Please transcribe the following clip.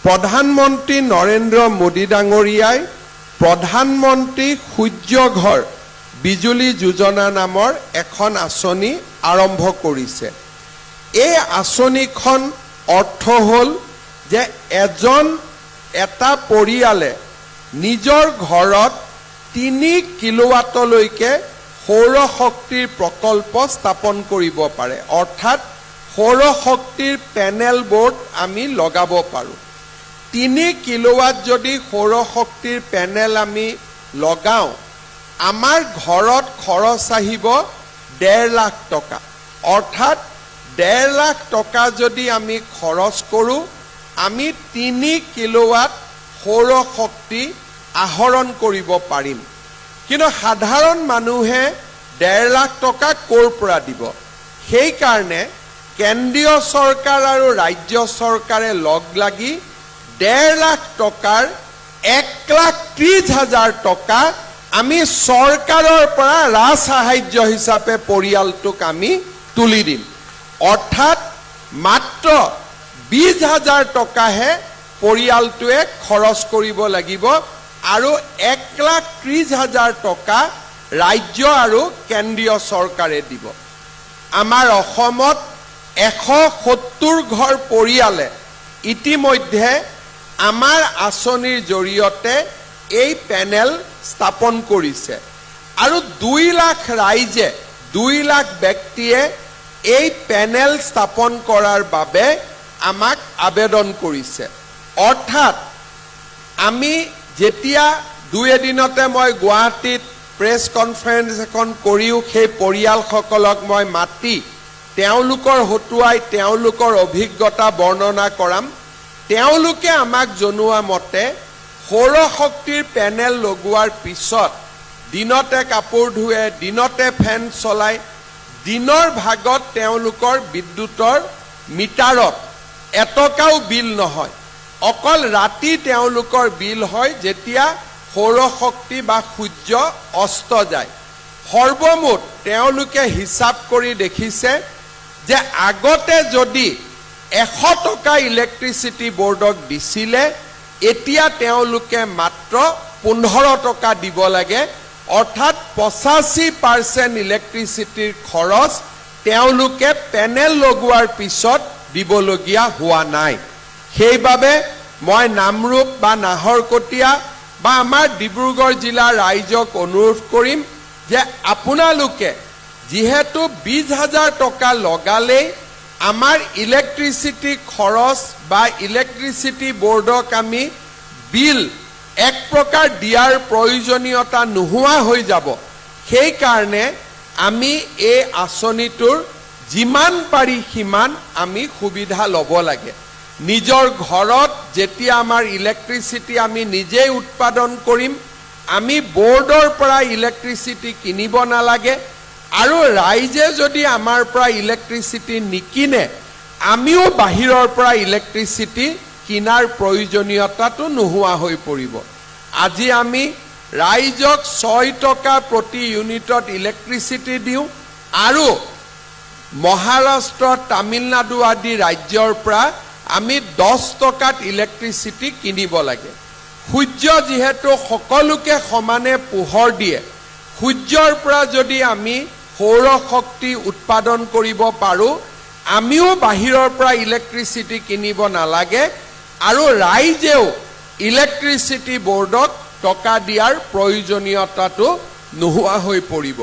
প্ৰধানমন্ত্ৰী নৰেন্দ্ৰ মোদী ডাঙৰীয়াই প্ৰধানমন্ত্ৰী সূৰ্য ঘৰ বিজুলী যোজনা নামৰ এখন আঁচনি আৰম্ভ কৰিছে। এই আঁচনিখন অৰ্থ হ'ল যে এটা পৰিয়ালে নিজৰ ঘৰত 3 কিলোৱাটলৈকে সৌৰ শক্তিৰ প্ৰকল্প স্থাপন কৰিব পাৰে। অৰ্থাৎ সৌৰ শক্তিৰ পেনেল বোৰ্ড আমি লগাব পাৰোঁ। 3 কিলোৱাট যদি সৌৰ শক্তিৰ পেনেল আমি লগাওঁ, আমাৰ ঘৰত খৰচ আহিব 1.5 লাখ টকা। অৰ্থাৎ 1.5 লাখ টকা যদি আমি খৰচ কৰোঁ, আমি 3 কিলোৱাট সৌৰ শক্তি আহৰণ কৰিব পাৰিম। কিন্তু সাধাৰণ মানুহে 1.5 লাখ টকা ক'ৰ পৰা দিব? সেইকাৰণে কেন্দ্ৰীয় চৰকাৰ আৰু ৰাজ্য চৰকাৰে লগ লাগি 1.5 লাখ টকাৰ 1,30,000 টকা আমি চৰকাৰৰ পৰা ৰাজসাহায্য হিচাপে পৰিয়ালটোক আমি তুলি দিম। অৰ্থাৎ মাত্ৰ 20,000 টকাহে পৰিয়ালটোৱে খৰচ কৰিব লাগিব আৰু 1,30,000 টকা ৰাজ্য আৰু কেন্দ্ৰীয় চৰকাৰে দিব। আমাৰ অসমত 170 ঘৰ পৰিয়ালে ইতিমধ্যে আমাৰ আঁচনিৰ জৰিয়তে এই পেনেল স্থাপন কৰিছে আৰু 2 লাখ ৰাইজে 2 লাখ ব্যক্তিয়ে এই পেনেল স্থাপন কৰাৰ বাবে আমাক আবেদন কৰিছে। অৰ্থাৎ আমি যেতিয়া 2 এদিনতে মই গুৱাহাটীত প্ৰেছ কনফাৰেন্স এখন কৰিও সেই পৰিয়ালসকলক মই মাতি তেওঁলোকৰ হতুৱাই তেওঁলোকৰ অভিজ্ঞতা বৰ্ণনা কৰাম। তেওঁলোকে আমাক জনোৱা মতে সৌৰ শক্তিৰ পেনেল লগোৱাৰ পিছত দিনতে কাপোৰ ধুৱে, দিনতে ফেন চলায়, দিনৰ ভাগত তেওঁলোকৰ বিদ্যুতৰ মিটাৰত এটকাও বিল নহয়। অকল ৰাতি তেওঁলোকৰ বিল হয় যেতিয়া সৌৰ শক্তি বা সূৰ্য অস্ত যায়। সৰ্বমুঠ তেওঁলোকে হিচাপ কৰি দেখিছে যে আগতে যদি 100 টকা ইলেক্ট্ৰিচিটি বোৰ্ডক দিছিলে, এতিয়া তেওঁলোকে মাত্ৰ 15 টকা দিব লাগে। অৰ্থাৎ 85% ইলেক্ট্ৰিচিটিৰ খৰচ তেওঁলোকে পেনেল লগোৱাৰ পিছত দিবলগীয়া হোৱা নাই। সেইবাবে মই নামৰূপ বা নাহৰকটীয়া বা আমাৰ ডিব্ৰুগড় জিলাৰ ৰাইজক অনুৰোধ কৰিম যে আপোনালোকে যিহেতু 20,000 টকা লগালেই আমাৰ ইলেক্ট্ৰিচিটি খৰচ বা ইলেক্ট্ৰিচিটি বোৰ্ডক আমি বিল এক প্ৰকাৰ দিয়াৰ প্ৰয়োজনীয়তা নোহোৱা হৈ যাব। সেইকাৰণে আমি এই আঁচনিটোৰ যিমান পাৰি সিমান আমি সুবিধা ল'ব লাগে। নিজৰ ঘৰত যেতিয়া আমাৰ ইলেক্ট্ৰিচিটি আমি নিজেই উৎপাদন কৰিম, আমি বোৰ্ডৰ পৰা ইলেক্ট্ৰিচিটি কিনিব নালাগে আৰু ৰাইজে যদি আমাৰ পৰা ইলেক্ট্ৰিচিটি নিকিনে, আমিও বাহিৰৰ পৰা ইলেক্ট্ৰিচিটি কিনাৰ প্ৰয়োজনীয়তাটো নোহোৱা হৈ পৰিব। আজি আমি ৰাইজক 6 টকা প্ৰতি ইউনিটত ইলেক্ট্ৰিচিটি দিওঁ আৰু মহাৰাষ্ট্ৰ, তামিলনাডু আদি ৰাজ্যৰ পৰা আমি 10 টকাত ইলেক্ট্ৰিচিটি কিনিব লাগে। সূৰ্য যিহেতু সকলোকে সমানে পোহৰ দিয়ে, সূৰ্যৰ পৰা যদি আমি সৌৰ শক্তি উৎপাদন কৰিব পাৰোঁ, আমিও বাহিৰৰ পৰা ইলেক্ট্ৰিচিটি কিনিব নালাগে আৰু ৰাইজেও ইলেক্ট্ৰিচিটি বোৰ্ডক টকা দিয়াৰ প্ৰয়োজনীয়তাটো নোহোৱা হৈ পৰিব।